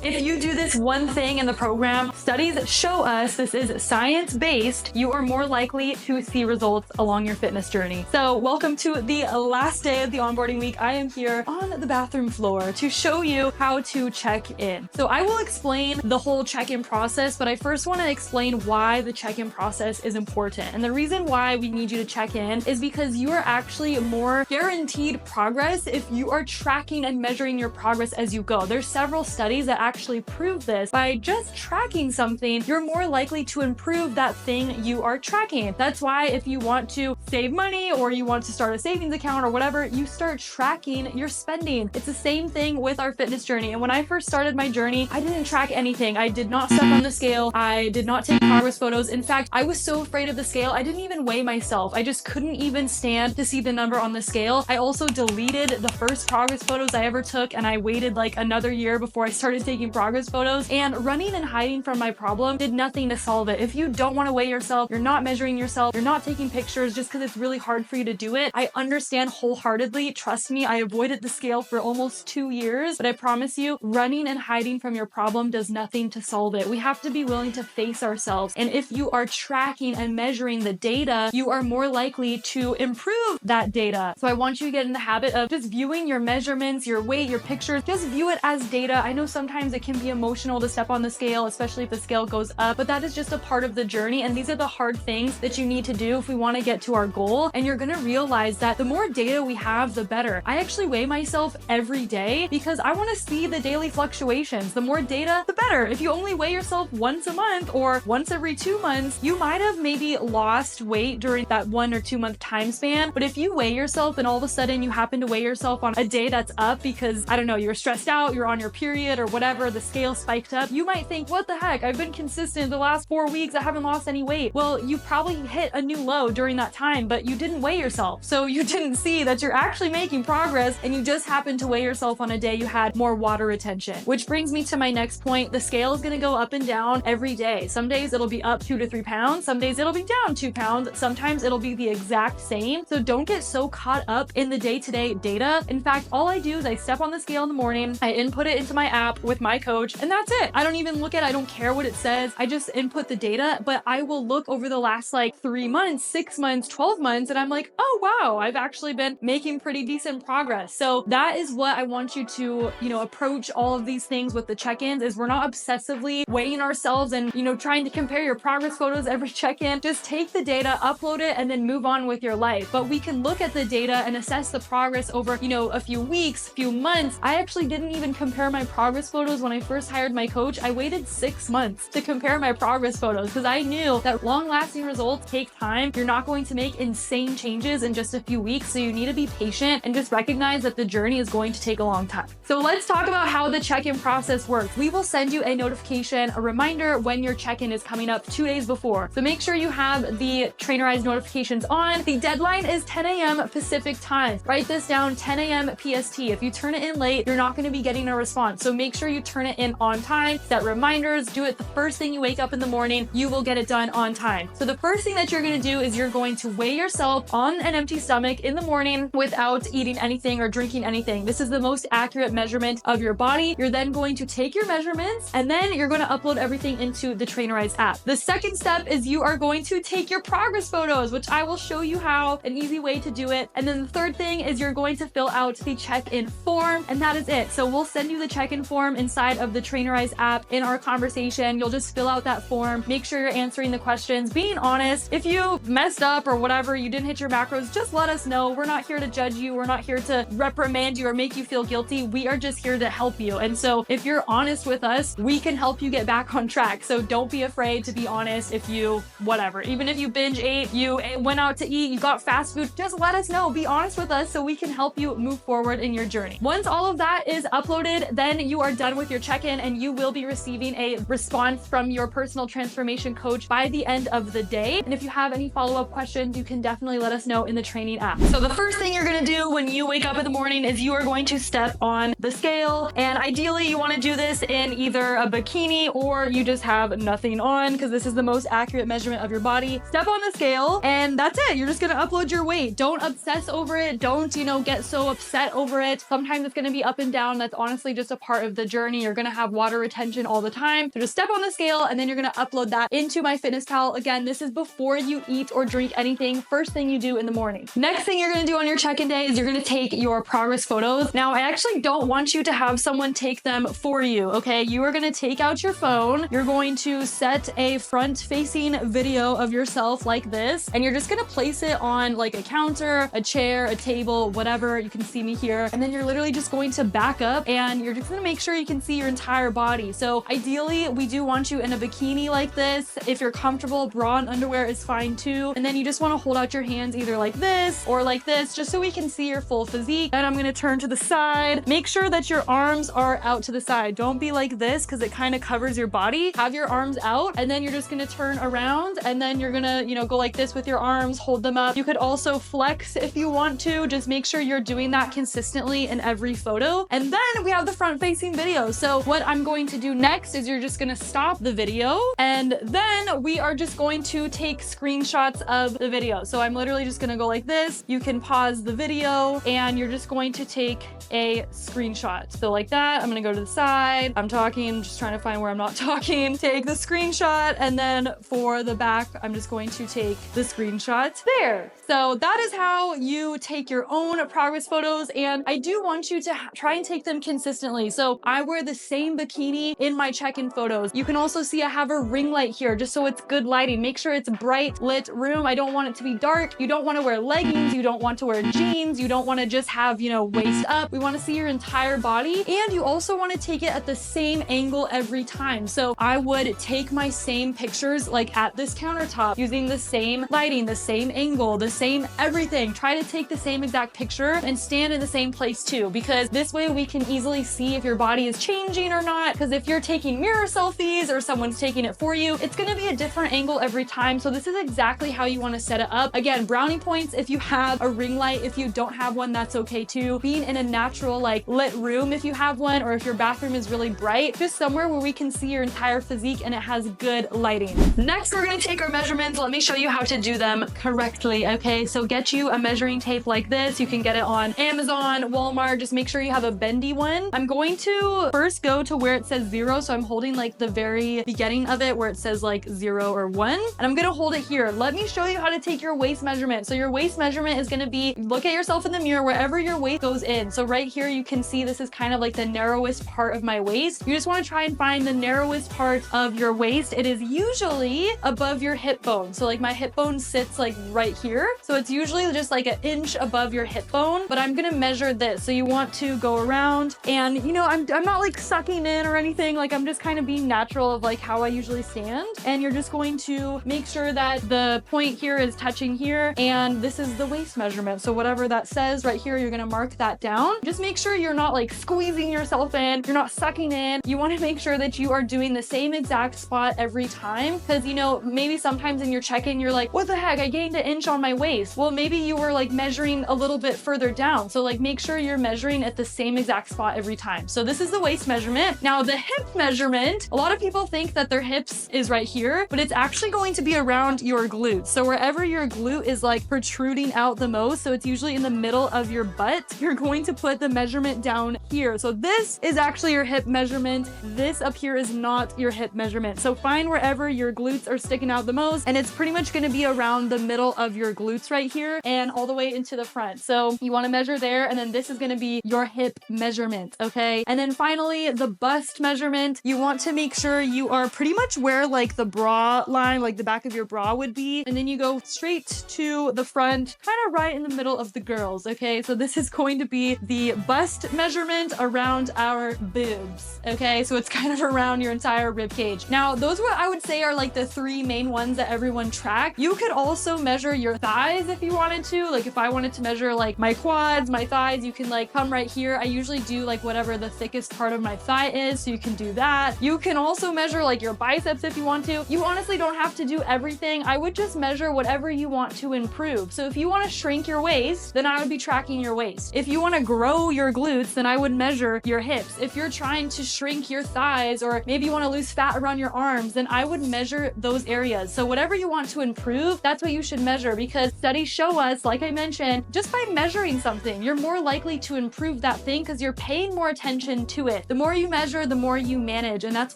If you do this one thing in the program, studies show us this is science-based, you are more likely to see results along your fitness journey. So welcome to the last day of the onboarding week. I am here on the bathroom floor to show you how to check in. So I will explain the whole check-in process, but I first want to explain why the check-in process is important. And the reason why we need you to check in is because you are actually more guaranteed progress if you are tracking and measuring your progress as you go. There's several studies that actually prove this. By just tracking something, you're more likely to improve that thing you are tracking. That's why if you want to save money or you want to start a savings account or whatever, you start tracking your spending. It's the same thing with our fitness journey. And when I first started my journey, I didn't track anything. I did not step on the scale. I did not take progress photos. In fact, I was so afraid of the scale, I didn't even weigh myself. I just couldn't even stand to see the number on the scale. I also deleted the first progress photos I ever took, and I waited like another year before I started taking progress photos. And running and hiding from my problem did nothing to solve it. If you don't want to weigh yourself, you're not measuring yourself, you're not taking pictures just because it's really hard for you to do it, I understand wholeheartedly. Trust me, I avoided the scale for almost 2 years, but I promise you, running and hiding from your problem does nothing to solve it. We have to be willing to face ourselves. And if you are tracking and measuring the data, you are more likely to improve that data. So I want you to get in the habit of just viewing your measurements, your weight, your pictures, just view it as data. I know sometimes it can be emotional to step on the scale, especially if the scale goes up, but that is just a part of the journey. And these are the hard things that you need to do if we want to get to our goal. And you're going to realize that the more data we have, the better. I actually weigh myself every day because I want to see the daily fluctuations. The more data, the better. If you only weigh yourself once a month or once every 2 months, you might have maybe lost weight during that 1 or 2 month time span. But if you weigh yourself and all of a sudden you happen to weigh yourself on a day that's up because, I don't know, you're stressed out, you're on your period or whatever, the scale spiked up, you might think, what the heck? I've been consistent the last 4 weeks. I haven't lost any weight. Well, you probably hit a new low during that time, but you didn't weigh yourself. So you didn't see that you're actually making progress, and you just happened to weigh yourself on a day you had more water retention. Which brings me to my next point. The scale is going to go up and down every day. Some days it'll be up 2 to 3 pounds. Some days it'll be down 2 pounds. Sometimes it'll be the exact same. So don't get so caught up in the day-to-day data. In fact, all I do is I step on the scale in the morning, I input it into my app with my coach, and that's it. I don't even look at it. I don't care what it says. I just input the data, but I will look over the last like 3 months, 6 months, 12 months, and I'm like, oh wow, I've actually been making pretty decent progress. So that is what I want you to, approach all of these things with the check-ins. Is we're not obsessively weighing ourselves and, trying to compare your progress photos every check-in. Just take the data, upload it, and then move on with your life. But we can look at the data and assess the progress over, a few weeks, few months. I actually didn't even compare my progress photos when I first hired my coach. I waited 6 months to compare my progress photos because I knew that long-lasting results take time. You're not going to make insane changes in just a few weeks. So you need to be patient and just recognize that the journey is going to take a long time. So let's talk about how the check-in process works. We will send you a notification, a reminder when your check-in is coming up 2 days before. So make sure you have the Trainerized notifications on. The deadline is 10 a.m. Pacific time. Write this down, 10 a.m. PST. If you turn it in late, you're not going to be getting a response. So make sure you turn it in on time, set reminders, do it the first thing you wake up in the morning. You will get it done on time. So the first thing that you're going to do is you're going to weigh yourself on an empty stomach in the morning without eating anything or drinking anything. This is the most accurate measurement of your body. You're then going to take your measurements and then you're going to upload everything into the Trainerized app. The second step is you are going to take your progress photos, which I will show you how, an easy way to do it. And then the third thing is you're going to fill out the check-in form, and that is it. So we'll send you the check-in form inside of the Trainerized app. In our conversation, you'll just fill out that form. Make sure you're answering the questions, being honest. If you messed up or whatever, you didn't hit your macros, just let us know. We're not here to judge you. We're not here to reprimand you or make you feel guilty. We are just here to help you. And so if you're honest with us, we can help you get back on track. So don't be afraid to be honest. If you, whatever, even if you binge ate, you went out to eat, you got fast food, just let us know. Be honest with us so we can help you move forward in your journey. Once all of that is uploaded, then you are done with your check-in and you will be receiving a response from your personal transformation coach by the end of the day. And if you have any follow-up questions, you can definitely let us know in the training app. So the first thing you're going to do when you wake up in the morning is you are going to step on the scale. And ideally you want to do this in either a bikini or you just have nothing on, because this is the most accurate measurement of your body. Step on the scale and that's it. You're just going to upload your weight. Don't obsess over it. Don't, get so upset over it. Sometimes it's going to be up and down. That's honestly just a part of the journey. journey. You're gonna have water retention all the time. So just step on the scale and then you're gonna upload that into MyFitnessPal. Again, this is before you eat or drink anything, first thing you do in the morning. Next thing you're gonna do on your check-in day is you're gonna take your progress photos. Now, I actually don't want you to have someone take them for you, okay? You are gonna take out your phone. You're going to set a front-facing video of yourself like this, and you're just gonna place it on like a counter, a chair, a table, whatever. You can see me here. And then you're literally just going to back up and you're just gonna make sure you can see your entire body. So ideally, we do want you in a bikini like this. If you're comfortable, bra and underwear is fine too. And then you just wanna hold out your hands either like this or like this, just so we can see your full physique. And I'm gonna turn to the side. Make sure that your arms are out to the side. Don't be like this because it kind of covers your body. Have your arms out, and then you're just gonna turn around, and then you're gonna, go like this with your arms, hold them up. You could also flex if you want to. Just make sure you're doing that consistently in every photo. And then we have the front-facing video. So what I'm going to do next is you're just gonna stop the video, and then we are just going to take screenshots of the video. So I'm literally just gonna go like this. You can pause the video, and you're just going to take a screenshot. So like that, I'm gonna go to the side. I'm talking, just trying to find where I'm not talking. Take the screenshot, and then for the back, I'm just going to take the screenshot there. So that is how you take your own progress photos, and I do want you to try and take them consistently. So I wear the same bikini in my check-in photos. You can also see I have a ring light here just so it's good lighting. Make sure it's bright lit room. I don't want it to be dark. You don't want to wear leggings. You don't want to wear jeans. You don't want to just have, waist up. We want to see your entire body, and you also want to take it at the same angle every time. So I would take my same pictures like at this countertop using the same lighting, the same angle, the same everything. Try to take the same exact picture and stand in the same place too, because this way we can easily see if your body is changing or not. Because if you're taking mirror selfies or someone's taking it for you, it's going to be a different angle every time. So this is exactly how you want to set it up. Again, brownie points if you have a ring light. If you don't have one, that's okay too. Being in a natural lit room if you have one, or if your bathroom is really bright, just somewhere where we can see your entire physique and it has good lighting. Next, we're going to take our measurements. Let me show you how to do them correctly. Okay, so get you a measuring tape like this. You can get it on Amazon, Walmart. Just make sure you have a bendy one. I'm going to first go to where it says 0. So I'm holding like the very beginning of it where it says like 0 or 1. And I'm going to hold it here. Let me show you how to take your waist measurement. So your waist measurement is going to be, look at yourself in the mirror wherever your waist goes in. So right here, you can see this is kind of like the narrowest part of my waist. You just want to try and find the narrowest part of your waist. It is usually above your hip bone. So like my hip bone sits like right here. So it's usually just like an inch above your hip bone, but I'm going to measure this. So you want to go around and, I'm not like sucking in or anything. Like I'm just kind of being natural of like how I usually stand. And you're just going to make sure that the point here is touching here. And this is the waist measurement. So whatever that says right here, you're going to mark that down. Just make sure you're not like squeezing yourself in. You're not sucking in. You want to make sure that you are doing the same exact spot every time. Because, maybe sometimes in your check-in, you're like, what the heck? I gained an inch on my waist. Well, maybe you were like measuring a little bit further down. So like make sure you're measuring at the same exact spot every time. So this is the waist measurement. Now the hip measurement, a lot of people think that their hips is right here, but it's actually going to be around your glutes. So wherever your glute is like protruding out the most, so it's usually in the middle of your butt, you're going to put the measurement down here. So this is actually your hip measurement. This up here is not your hip measurement. So find wherever your glutes are sticking out the most, and it's pretty much going to be around the middle of your glutes right here and all the way into the front. So you want to measure there, and then this is going to be your hip measurement, okay? And then finally, the bust measurement, you want to make sure you are pretty much where like the bra line, like the back of your bra would be, and then you go straight to the front, kind of right in the middle of the girls, okay? So this is going to be the bust measurement around our boobs, okay? So it's kind of around your entire rib cage. Now, those what I would say are like the 3 main ones that everyone track. You could also measure your thighs if you wanted to. Like if I wanted to measure like my quads, my thighs, you can like come right here. I usually do like whatever the thickest part of my thigh is, so you can do that. You can also measure like your biceps if you want to. You honestly don't have to do everything. I would just measure whatever you want to improve. So if you want to shrink your waist, then I would be tracking your waist. If you want to grow your glutes, then I would measure your hips. If you're trying to shrink your thighs, or maybe you want to lose fat around your arms, then I would measure those areas. So whatever you want to improve, that's what you should measure, because studies show us, like I mentioned, just by measuring something, you're more likely to improve that thing because you're paying more attention to it. quit. The more you measure, the more you manage. And that's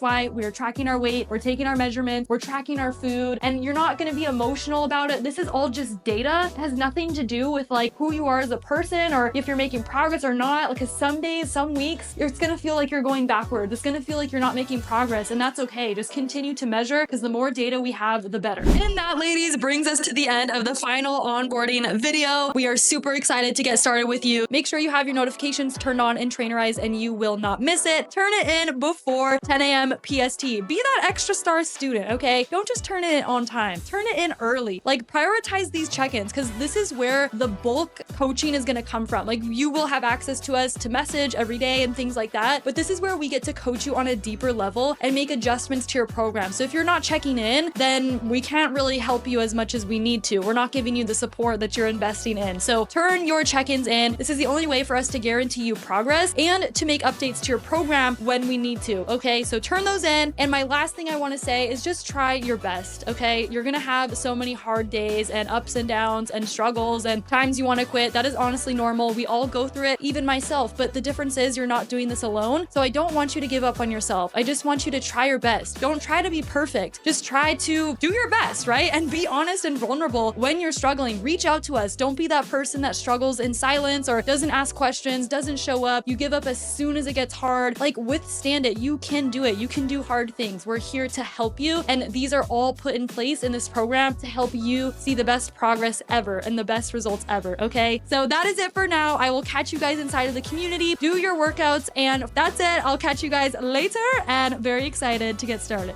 why we're tracking our weight, we're taking our measurements, we're tracking our food, and you're not gonna be emotional about it. This is all just data. It has nothing to do with like who you are as a person or if you're making progress or not. Because some days, some weeks, it's gonna feel like you're going backwards. It's gonna feel like you're not making progress, and that's okay. Just continue to measure, because the more data we have, the better. And that, ladies, brings us to the end of the final onboarding video. We are super excited to get started with you. Make sure you have your notifications turned on and trainerized, and you will not miss it. Turn it in before 10 a.m. PST. Be that extra star student, okay? Don't just turn it in on time. Turn it in early. Like, prioritize these check-ins, because this is where the bulk coaching is gonna come from. Like, you will have access to us to message every day and things like that, but this is where we get to coach you on a deeper level and make adjustments to your program. So if you're not checking in, then we can't really help you as much as we need to. We're not giving you the support that you're investing in. So turn your check-ins in. This is the only way for us to guarantee you progress and to make updates to your program when we need to, okay? So turn those in. And my last thing I wanna say is just try your best, okay? You're gonna have so many hard days and ups and downs and struggles and times you wanna quit. That is honestly normal. We all go through it, even myself, but the difference is you're not doing this alone. So I don't want you to give up on yourself. I just want you to try your best. Don't try to be perfect. Just try to do your best, right? And be honest and vulnerable when you're struggling. Reach out to us. Don't be that person that struggles in silence or doesn't ask questions, doesn't show up. You give up as soon as it gets hard. Like, withstand it. You can do it. You can do hard things. We're here to help you. And these are all put in place in this program to help you see the best progress ever and the best results ever, okay? So that is it for now. I will catch you guys inside of the community. Do your workouts, and that's it. I'll catch you guys later, and very excited to get started.